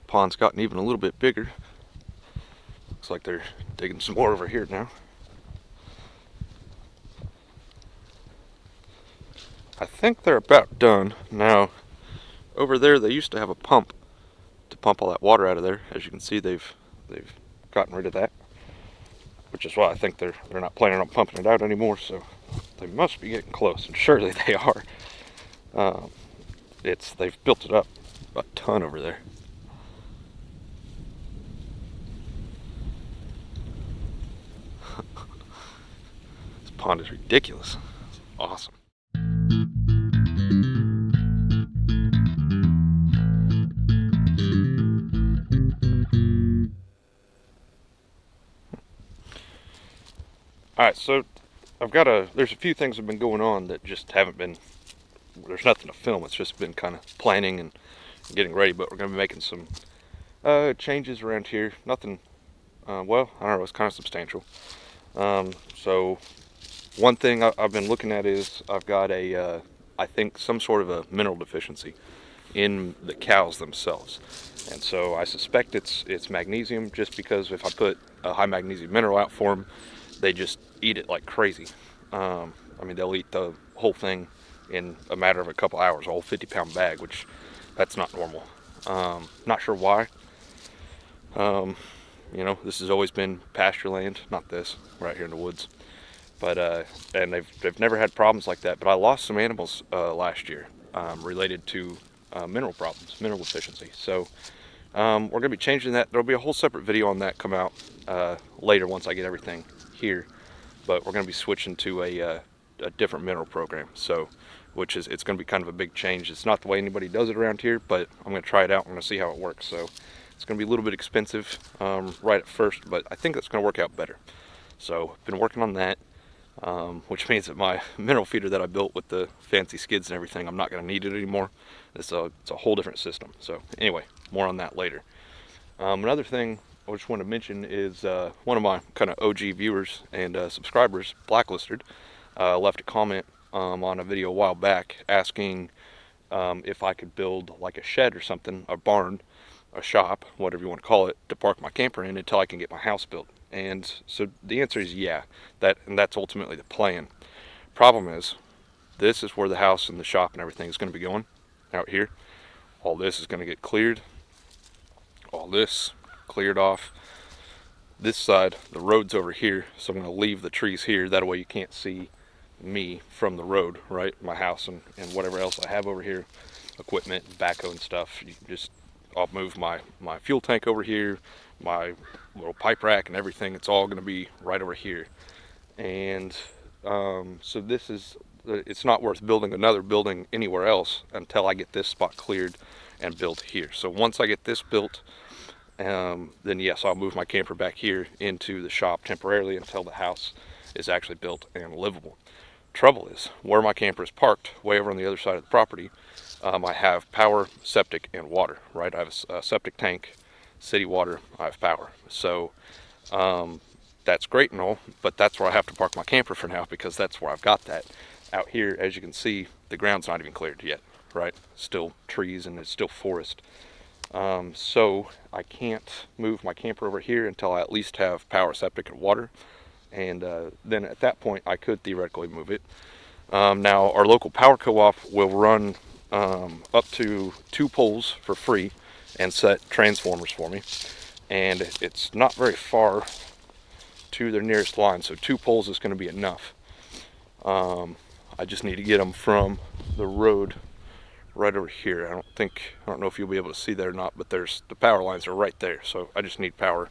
pond's gotten even a little bit bigger. Looks like they're digging some more over here now. I think they're about done. Now, over there they used to have a pump to pump all that water out of there. As you can see, they've gotten rid of that, which is why I think they're not planning on pumping it out anymore. So they must be getting close, and surely they are. They've built it up a ton over there. This pond is ridiculous. It's awesome. Alright, so there's a few things that have been going on that just haven't been, there's nothing to film. It's just been kind of planning and getting ready, but we're going to be making some changes around here. Nothing, well, I don't know, it's kind of substantial. So one thing I've been looking at is I've got I think some sort of a mineral deficiency in the cows themselves. And so I suspect it's magnesium, just because if I put a high magnesium mineral out for them, they just eat it like crazy. I mean, they'll eat the whole thing in a matter of a couple hours, a whole 50-pound bag, which that's not normal. Not sure why. You know, this has always been pasture land, not this, right here in the woods. But and they've never had problems like that. But I lost some animals last year related to mineral problems, mineral deficiency. So we're going to be changing that. There'll be a whole separate video on that come out later once I get everything here. But we're going to be switching to a different mineral program. So, it's going to be kind of a big change. It's not the way anybody does it around here, but I'm going to try it out. I'm going to see how it works. So it's going to be a little bit expensive right at first, but I think it's going to work out better. So I've been working on that. Which means that my mineral feeder that I built with the fancy skids and everything, I'm not going to need it anymore. It's a whole different system. So anyway, more on that later. Another thing I just want to mention is one of my kind of OG viewers and subscribers, Blacklisted, left a comment on a video a while back asking if I could build like a shed or something, a barn, a shop, whatever you want to call it, to park my camper in until I can get my house built. And so the answer is yeah, that's ultimately the plan. Problem is, this is where the house and the shop and everything is going to be going, out here. All this is going to get cleared. All this cleared off. This side, the road's over here, so I'm going to leave the trees here. That way you can't see me from the road, right? My house and whatever else I have over here, equipment, backhoe and stuff. I'll move my fuel tank over here, my little pipe rack and everything. It's all going to be right over here. And so it's not worth building another building anywhere else until I get this spot cleared and built here. So once I get this built, then yes, I'll move my camper back here into the shop temporarily until the house is actually built and livable. Trouble is, where my camper is parked, way over on the other side of the property, I have power, septic, and water, right? I have a septic tank, city water, I have power. So that's great and all, but that's where I have to park my camper for now, because that's where I've got that. Out here, as you can see, the ground's not even cleared yet, right? Still trees and it's still forest. So I can't move my camper over here until I at least have power, septic, and water. And then at that point, I could theoretically move it. Now, our local power co-op will run up to 2 poles for free and set transformers for me. And it's not very far to their nearest line, so 2 poles is going to be enough. I just need to get them from the road right over here. I don't know if you'll be able to see that or not, but the power lines are right there. So I just need power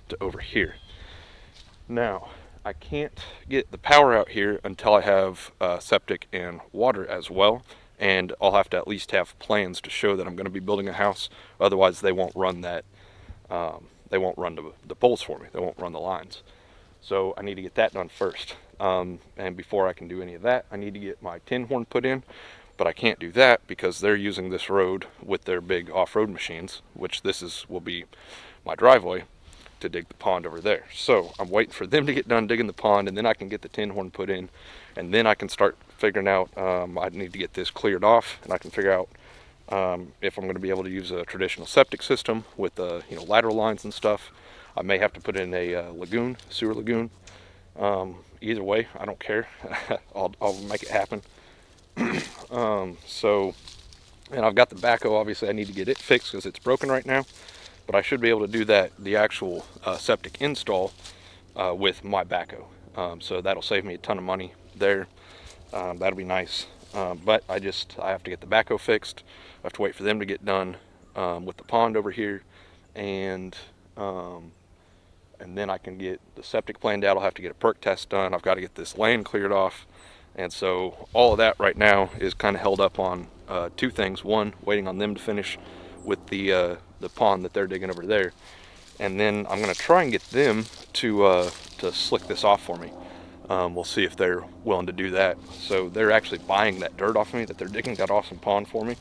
to over here. Now, I can't get the power out here until I have septic and water as well. And I'll have to at least have plans to show that I'm going to be building a house. Otherwise, they won't run that. They won't run the poles for me. They won't run the lines. So I need to get that done first. And before I can do any of that, I need to get my tin horn put in. But I can't do that because they're using this road with their big off-road machines, which will be my driveway to dig the pond over there. So I'm waiting for them to get done digging the pond, and then I can get the tin horn put in, and then I can start figuring out, I need to get this cleared off, and I can figure out If I'm going to be able to use a traditional septic system with lateral lines and stuff, I may have to put in a lagoon, sewer lagoon. Either way, I don't care. I'll make it happen. And I've got the backhoe. Obviously, I need to get it fixed because it's broken right now. But I should be able to do that, the actual septic install, with my backhoe. So that'll save me a ton of money there. That'll be nice. But I have to get the backhoe fixed. I have to wait for them to get done with the pond over here, and then I can get the septic planned out. I'll have to get a perk test done. I've got to get this land cleared off, and so all of that right now is kind of held up on two things. One, waiting on them to finish with the pond that they're digging over there, and then I'm going to try and get them to slick this off for me. We'll see if they're willing to do that. So they're actually buying that dirt off of me that they're digging that awesome pond for me.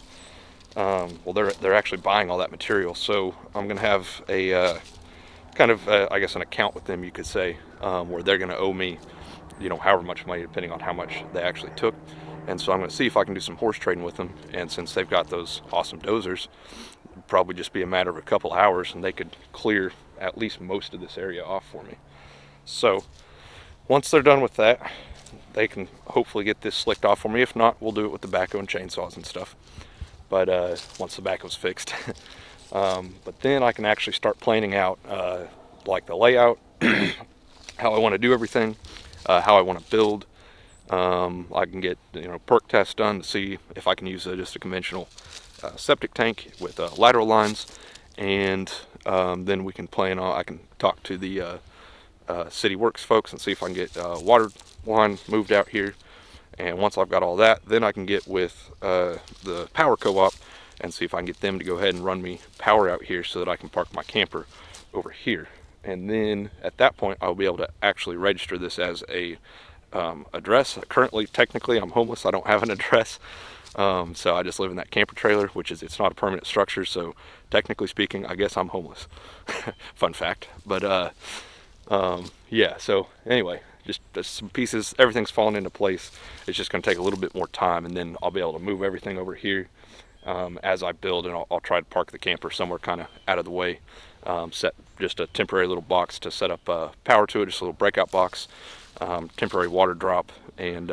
Well, they're actually buying all that material. So I'm going to have a kind of, I guess, an account with them, you could say, where they're going to owe me, however much money, depending on how much they actually took. And so I'm going to see if I can do some horse trading with them. And since they've got those awesome dozers, it'll probably just be a matter of a couple hours, and they could clear at least most of this area off for me. So once they're done with that, they can hopefully get this slicked off for me. If not, we'll do it with the backhoe and chainsaws and stuff. But once the backhoe's fixed. But then I can actually start planning out like the layout, how I want to do everything, how I want to build. I can get perk tests done to see if I can use just a conventional septic tank with lateral lines, and then we can plan on. I can talk to the City Works folks and see if I can get water line moved out here. And once I've got all that, then I can get with the power co-op and see if I can get them to go ahead and run me power out here so that I can park my camper over here. And then at that point, I'll be able to actually register this as a address. Currently, technically, I'm homeless. I don't have an address. So I just live in that camper trailer, it's not a permanent structure. So technically speaking, I guess I'm homeless. Fun fact. But yeah, so anyway, just some pieces, everything's falling into place. It's just going to take a little bit more time, and then I'll be able to move everything over here as I build, and I'll try to park the camper somewhere kind of out of the way. Set just a temporary little box to set up power to it, just a little breakout box, temporary water drop, and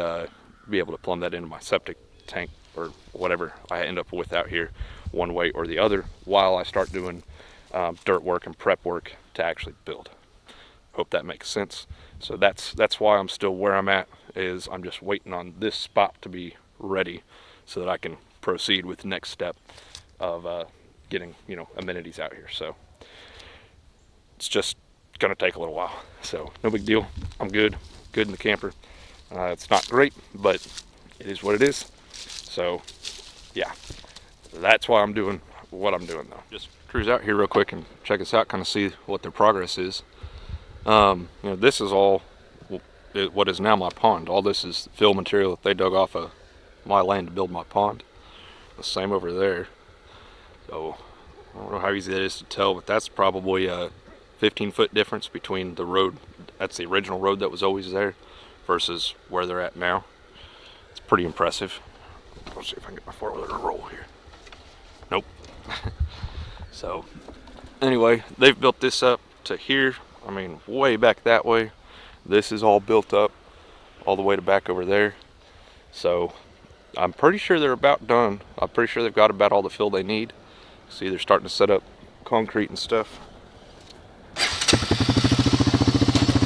be able to plumb that into my septic tank or whatever I end up with out here, one way or the other, while I start doing dirt work and prep work to actually build. Hope that makes sense. So that's why I'm still where I'm at, is I'm just waiting on this spot to be ready so that I can proceed with the next step of getting amenities out here. So it's just gonna take a little while, so no big deal. I'm good in the camper. It's not great, but it is what it is. So yeah, that's why I'm doing what I'm doing though. Just cruise out here real quick and check us out, kind of see what their progress is. This is all what is now my pond. All this is fill material that they dug off of my land to build my pond. The same over there. So I don't know how easy that is to tell, but that's probably a 15-foot difference between the road. That's the original road that was always there versus where they're at now. It's pretty impressive. Let's see if I can get my four-wheeler to roll here. Nope. So anyway, they've built this up to here. I mean, way back that way. This is all built up all the way to back over there. So I'm pretty sure they're about done. I'm pretty sure they've got about all the fill they need. See, they're starting to set up concrete and stuff.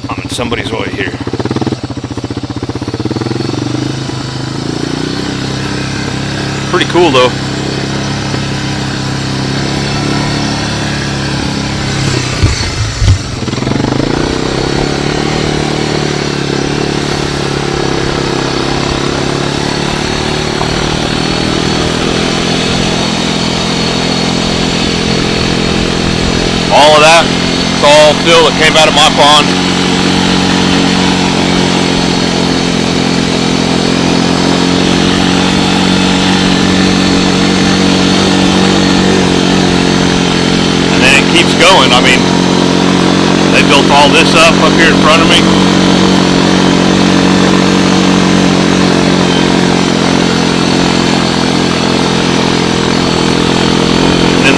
I'm in somebody's way here. Pretty cool though. All of that, it's all fill that came out of my pond. And then it keeps going. I mean, they built all this up here in front of me.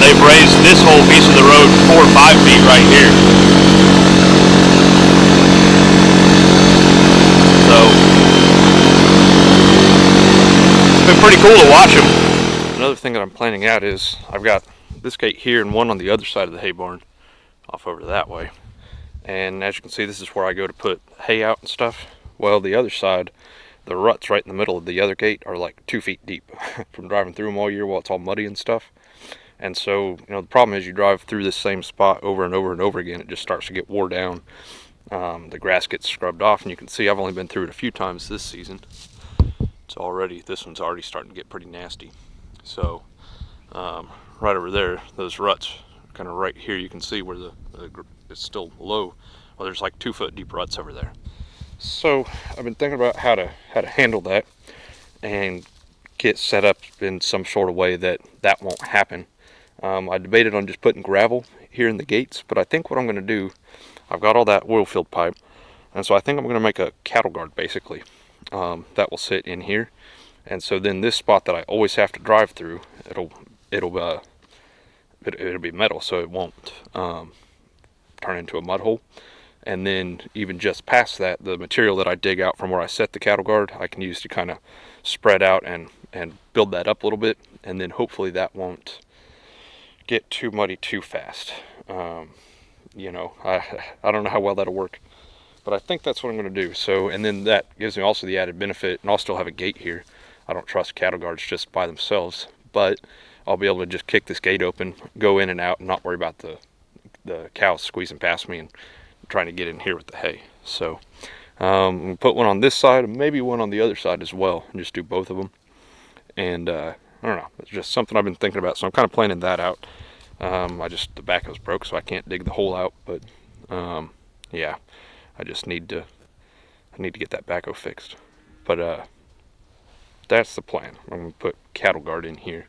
they've raised this whole piece of the road 4 or 5 feet right here. So it's been pretty cool to watch them. Another thing that I'm planning out is I've got this gate here and one on the other side of the hay barn off over that way. And as you can see, this is where I go to put hay out and stuff. Well, the other side, the ruts right in the middle of the other gate are like 2 feet deep from driving through them all year while it's all muddy and stuff. And so, you know, the problem is you drive through this same spot over and over and over again, it just starts to get wore down. The grass gets scrubbed off, and you can see I've only been through it a few times this season. This one's already starting to get pretty nasty. So, right over there, those ruts, kind of right here, you can see where it's still low. Well, there's like 2 foot deep ruts over there. So I've been thinking about how to handle that and get set up in some sort of way that won't happen. I debated on just putting gravel here in the gates, but I think what I'm going to do, I've got all that oil filled pipe, and so I think I'm going to make a cattle guard basically that will sit in here. And so then this spot that I always have to drive through, it'll be metal, so it won't turn into a mud hole. And then even just past that, the material that I dig out from where I set the cattle guard, I can use to kind of spread out and build that up a little bit, and then hopefully that won't get too muddy too fast. You know, I don't know how well that'll work, but I think that's what I'm going to do. So, and then that gives me also the added benefit, and I'll still have a gate here. I don't trust cattle guards just by themselves, but I'll be able to just kick this gate open, go in and out, and not worry about the cows squeezing past me and trying to get in here with the hay. So we'll put one on this side and maybe one on the other side as well, and just do both of them. And I don't know, it's just something I've been thinking about, so I'm kind of planning that out. The backhoe's broke, so I can't dig the hole out, but yeah, I just need to get that backhoe fixed. But that's the plan. I'm going to put cattle guard in here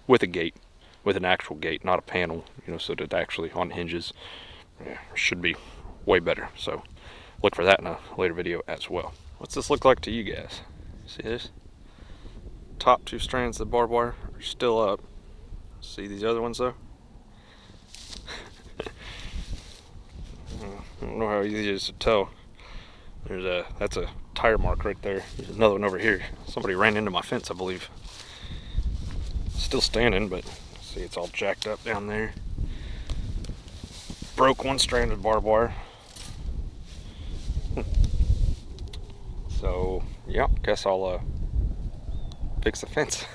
with a gate, with an actual gate, not a panel, you know, so that it actually on hinges. Yeah, should be way better. So look for that in a later video as well. What's this look like to you guys? See this? Top 2 strands of barbed wire are still up. See these other ones though? I don't know how easy it is to tell. That's a tire mark right there. There's another one over here. Somebody ran into my fence, I believe. Still standing, but see, it's all jacked up down there. Broke 1 strand of barbed wire. So yeah, guess I'll fix the fence.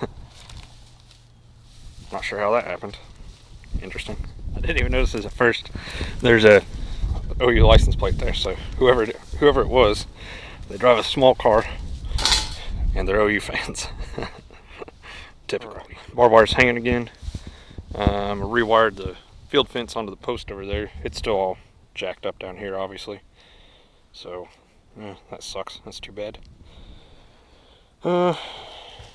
Not sure how that happened. Interesting. I didn't even notice this at first. There's a OU license plate there, so whoever it was, they drive a small car and they're OU fans. Typical. Barbed wire's hanging again. Rewired the field fence onto the post over there. It's still all jacked up down here, obviously. So, that sucks. That's too bad. I'm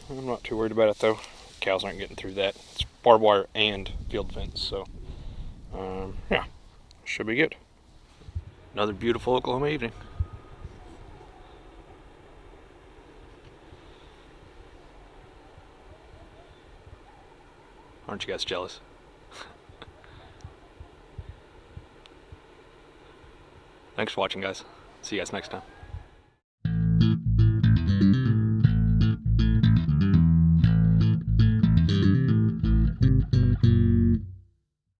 not too worried about it though. Cows aren't getting through that. It's barbed wire and field fence, so yeah, should be good. Another beautiful Oklahoma evening. Aren't you guys jealous? Thanks for watching, guys. See you guys next time.